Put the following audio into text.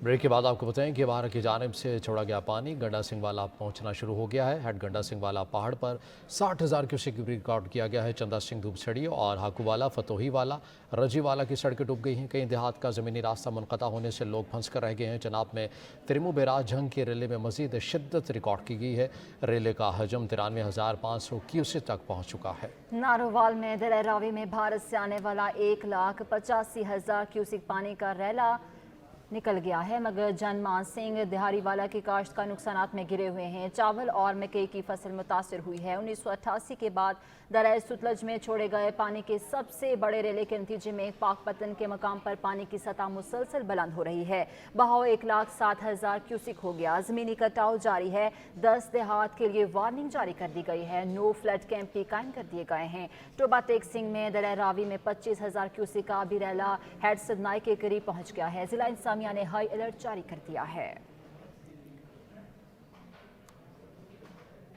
Break के बाद आपको बताएं कि बाहर की जानिब से छोड़ा गया पानी गंडा सिंह वाला पहुंचना शुरू हो गया है। हेड गंडा सिंह वाला पहाड़ पर 60,000 क्यूसेक रिकॉर्ड किया गया है। चंदा सिंह धूपछड़ी और हाकूवाला, फतोही वाला, रजी वाला की सड़कें डूब गई हैं। कई देहात का ज़मीनी रास्ता मुनक़ता होने से लोग फंस कर रह गए हैं। जनाब में तिरमू बेराज जंग के रेले में मजीद शिद्दत रिकॉर्ड की गई है। रेले का हजम 93,500 क्यूसेक तक पहुँच चुका है। नारोवाल में दरिया रावी में भारत से आने वाला 1,85,000 क्यूसेक पानी का रेला निकल गया है, मगर जनमान सिंह दिहारी वाला की काश्त का नुकसानात में गिरे हुए हैं। चावल और मकई की फसल मुतासर हुई है। 1988 के बाद दरिया सतलज में छोड़े गए पानी के सबसे बड़े रेले के नतीजे में पाकपतन के मकाम पर पानी की सतह मुसलसल बुलंद हो रही है। बहाव 1,07,000 क्यूसेक हो गया। जमीनी कटाव जारी है। 10 देहात के लिए वार्निंग जारी कर दी गई है। नो फ्लड कैंप भी कायम कर दिए गए हैं। टोबा तेग सिंह में दरिया रावी में 25,000 क्यूसेक का भी रेला हेड सदनाई के करीब पहुंच गया है। जिला इंतजामिया ने हाई अलर्ट जारी कर दिया है।